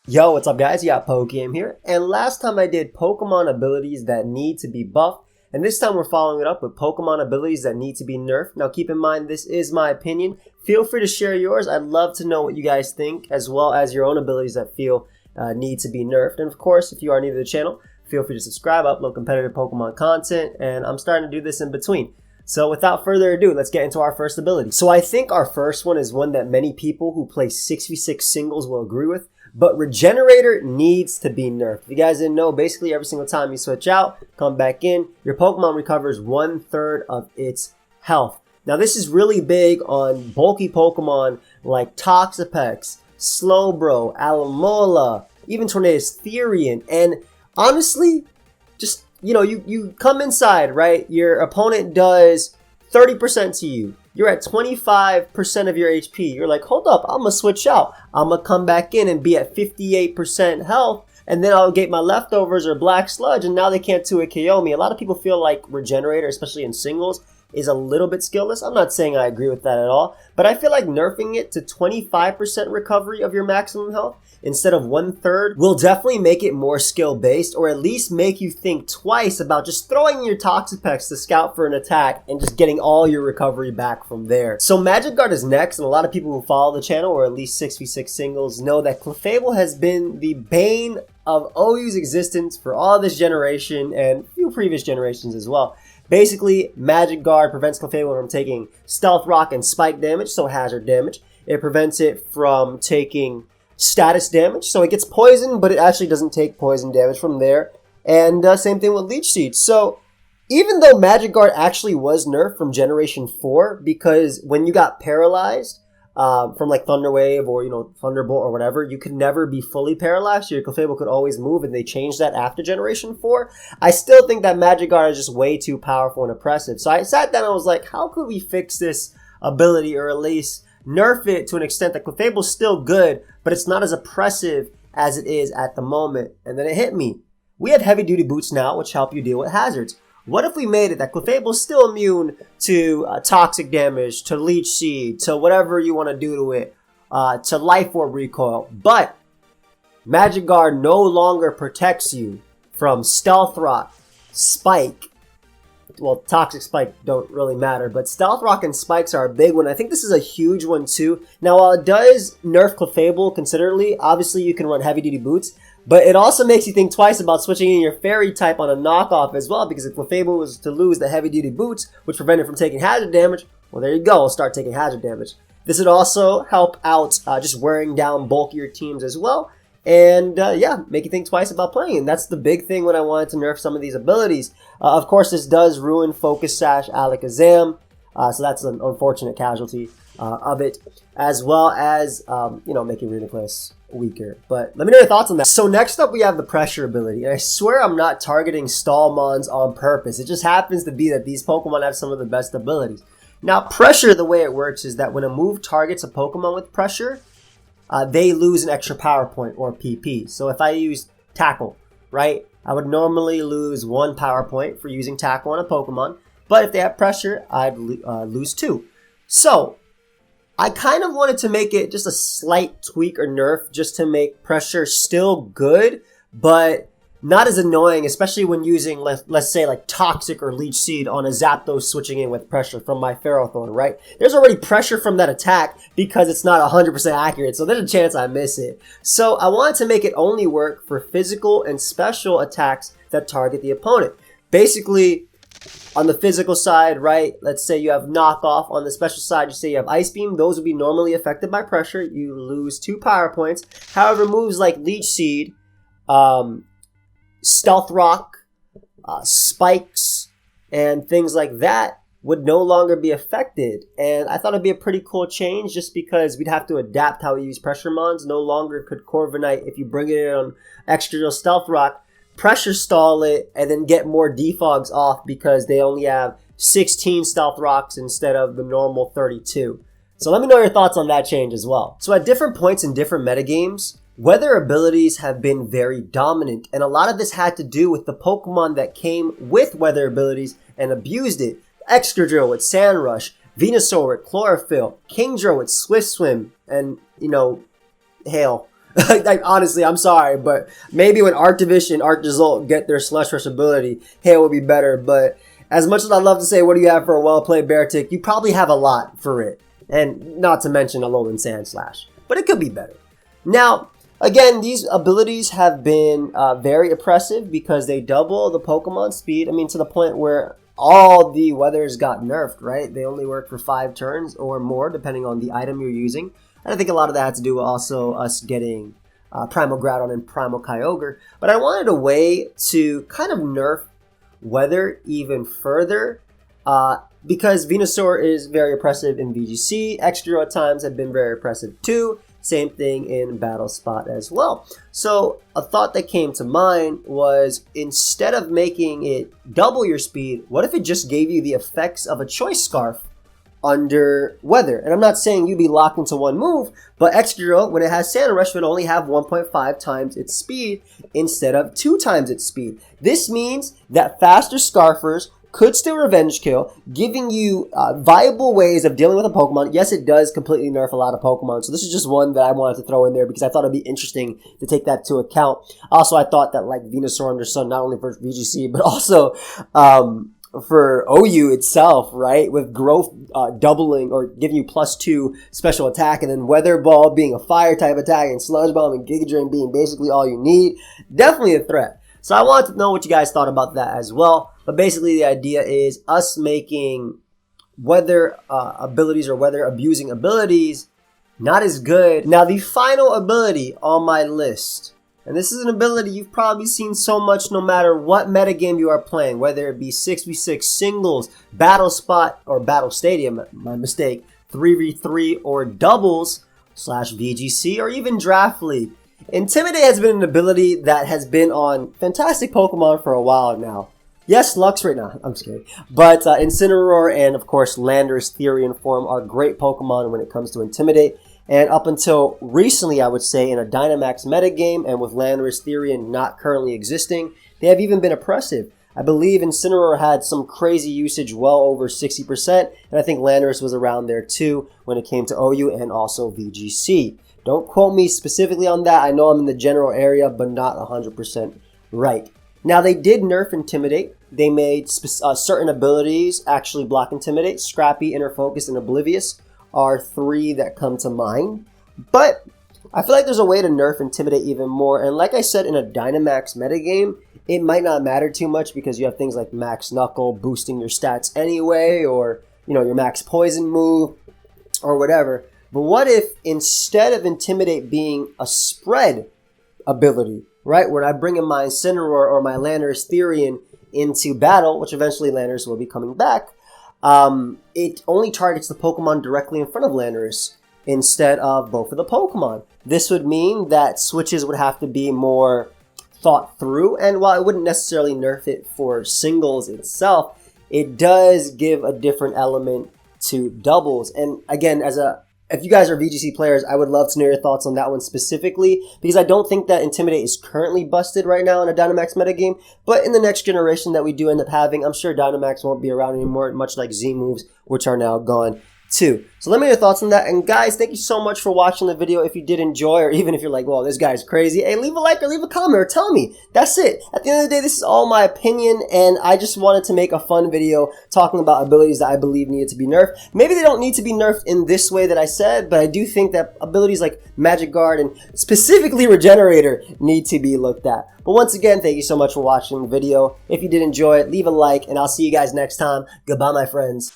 Yo, what's up guys? You got pokeaim here, and last time I did Pokemon abilities that need to be buffed, and this time we're following it up with Pokemon abilities that need to be nerfed. Now keep in mind, this is my opinion. Feel free to share yours. I'd love to know what you guys think, as well as your own abilities that feel need to be nerfed. And of course, if you are new to the channel, feel free to subscribe. I upload competitive Pokemon content, and I'm starting to do this in between. So without further ado, let's get into our first ability. So I think our first one is one that many people who play 6v6 singles will agree with. But Regenerator needs to be nerfed. If you guys didn't know, basically every single time you switch out, come back in, your Pokemon recovers 1/3 of its health. Now this is really big on bulky Pokemon like Toxapex, Slowbro, Alamola, even Tornadus Therian. And honestly, just, you come inside, right? Your opponent does 30% to you. You're at 25% of your HP. You're like, hold up, I'm gonna switch out. I'm gonna come back in and be at 58% health, and then I'll get my leftovers or black sludge, and now they can't 2-hit KO me. A lot of people feel like Regenerator, especially in singles, is a little bit skillless. I'm not saying I agree with that at all, but I feel like nerfing it to 25% recovery of your maximum health instead of 1/3 will definitely make it more skill-based, or at least make you think twice about just throwing your Toxapex to scout for an attack and just getting all your recovery back from there. So Magic Guard is next, and a lot of people who follow the channel, or at least 6v6 singles, know that Clefable has been the bane of OU's existence for all this generation and a few previous generations as well. Basically, Magic Guard prevents Clefable from taking Stealth Rock and Spike damage, so hazard damage. It prevents it from taking status damage, so it gets poisoned, but it actually doesn't take poison damage from there. And same thing with Leech Seed. So even though Magic Guard actually was nerfed from Generation 4, because when you got paralyzed from like Thunder Wave or Thunderbolt or whatever, you could never be fully paralyzed. Your Clefable could always move, and they changed that after Generation 4. I still think that Magic Guard is just way too powerful and oppressive. So I sat down and I was like, how could we fix this ability, or at least nerf it to an extent that Clefable's still good, but it's not as oppressive as it is at the moment? And then it hit me. We have heavy duty boots now, which help you deal with hazards. What if we made it that Clefable's still immune to toxic damage, to Leech Seed, to whatever you want to do to it, to Life Orb recoil, but Magic Guard no longer protects you from Stealth Rock, Spike. Well, Toxic Spike don't really matter, but Stealth Rock and Spikes are a big one. I think this is a huge one too. Now, while it does nerf Clefable considerably, obviously you can run heavy duty boots, but it also makes you think twice about switching in your fairy type on a knockoff as well, because if Clefable was to lose the heavy duty boots, which prevent it from taking hazard damage, well, there you go, start taking hazard damage. This would also help out just wearing down bulkier teams as well. And yeah, make you think twice about playing. And that's the big thing when I wanted to nerf some of these abilities. Of course, this does ruin Focus Sash Alakazam, so that's an unfortunate casualty of it, as well as making Reuniclus weaker. But let me know your thoughts on that. So next up, we have the Pressure ability, and I swear I'm not targeting Stallmons on purpose. It just happens to be that these Pokemon have some of the best abilities. Now, Pressure, the way it works is that when a move targets a Pokemon with Pressure, they lose an extra power point, or PP. So if I use Tackle, right, I would normally lose 1 power point for using Tackle on a Pokemon, but if they have Pressure, I'd lose 2. So I kind of wanted to make it just a slight tweak or nerf just to make Pressure still good, but not as annoying, especially when using, let's say, like Toxic or Leech Seed on a Zapdos switching in with Pressure from my Ferrothorn, right? There's already pressure from that attack because it's not 100% accurate, so there's a chance I miss it. So I wanted to make it only work for physical and special attacks that target the opponent. Basically, on the physical side, right, let's say you have Knockoff. On the special side, you say you have Ice Beam. Those would be normally affected by Pressure. You lose 2 power points. However, moves like Leech Seed, Stealth Rock, Spikes, and things like that would no longer be affected. And I thought it'd be a pretty cool change just because we'd have to adapt how we use Pressure Mons. No longer could Corviknight, if you bring it in on Extra Stealth Rock, Pressure Stall it and then get more defogs off because they only have 16 Stealth Rocks instead of the normal 32. So let me know your thoughts on that change as well. So at different points in different metagames, weather abilities have been very dominant, and a lot of this had to do with the Pokemon that came with weather abilities and abused it. Excadrill with Sand Rush, Venusaur with Chlorophyll, Kingdra with Swift Swim, and, you know, Hail. Like, honestly, I'm sorry, but maybe when Arctivish and Arctozolt get their Slush Rush ability, Hail would be better. But as much as I'd love to say, what do you have for a well-played Beartic, you probably have a lot for it. And not to mention Alolan Sand Slash. But it could be better. Now, again, these abilities have been very oppressive because they double the Pokemon speed. I mean, to the point where all the weathers got nerfed, right? They only work for 5 turns or more, depending on the item you're using. And I think a lot of that had to do with also us getting Primal Groudon and Primal Kyogre. But I wanted a way to kind of nerf weather even further because Venusaur is very oppressive in VGC. Excadrill at times have been very oppressive too. Same thing in Battle Spot as well. So a thought that came to mind was, instead of making it double your speed, what if it just gave you the effects of a Choice Scarf under weather? And I'm not saying you'd be locked into one move, but Excadrill, when it has Sand Rush, would only have 1.5 times its speed instead of 2 times its speed. This means that faster Scarfers could still Revenge Kill, giving you viable ways of dealing with a Pokemon. Yes, it does completely nerf a lot of Pokemon, so this is just one that I wanted to throw in there because I thought it'd be interesting to take that to account. Also, I thought that like Venusaur under Sun, not only for VGC, but also for OU itself, right? With growth doubling or giving you +2 special attack, and then Weather Ball being a fire type attack, and Sludge Bomb and Giga Drain being basically all you need. Definitely a threat. So I wanted to know what you guys thought about that as well. But basically the idea is us making weather abilities or weather abusing abilities not as good. Now the final ability on my list, and this is an ability you've probably seen so much no matter what metagame you are playing, whether it be 6v6 singles, Battle Spot, or Battle Stadium, my mistake, 3v3 or doubles / VGC, or even Draft League. Intimidate has been an ability that has been on fantastic Pokemon for a while now. Yes, Lux right now. I'm just kidding. But Incineroar and, of course, Landorus Therian form are great Pokemon when it comes to Intimidate. And up until recently, I would say, in a Dynamax metagame, and with Landorus Therian not currently existing, they have even been oppressive. I believe Incineroar had some crazy usage, well over 60%, and I think Landorus was around there too when it came to OU and also VGC. Don't quote me specifically on that. I know I'm in the general area, but not 100% right. Now, they did nerf Intimidate. They made certain abilities actually block Intimidate. Scrappy, Inner Focus, and Oblivious are 3 that come to mind. But I feel like there's a way to nerf Intimidate even more. And like I said, in a Dynamax metagame, it might not matter too much because you have things like Max Knuckle boosting your stats anyway, or, you know, your Max Poison move, or whatever. But what if instead of Intimidate being a spread ability, right, where I bring in my Incineroar or my Landorus Therian into battle, which eventually Landorus will be coming back, it only targets the Pokemon directly in front of Landorus instead of both of the Pokemon. This would mean that switches would have to be more thought through, and while it wouldn't necessarily nerf it for singles itself, it does give a different element to doubles. And again, if you guys are VGC players, I would love to know your thoughts on that one specifically, because I don't think that Intimidate is currently busted right now in a Dynamax metagame, but in the next generation that we do end up having, I'm sure Dynamax won't be around anymore, much like Z moves, which are now gone too. So let me know your thoughts on that. And guys, thank you so much for watching the video. If you did enjoy, or even if you're like, well, this guy's crazy, hey, leave a like or leave a comment or tell me. That's it. At the end of the day, this is all my opinion, and I just wanted to make a fun video talking about abilities that I believe needed to be nerfed. Maybe they don't need to be nerfed in this way that I said, but I do think that abilities like Magic Guard and specifically Regenerator need to be looked at. But once again, thank you so much for watching the video. If you did enjoy it, leave a like, and I'll see you guys next time. Goodbye, my friends.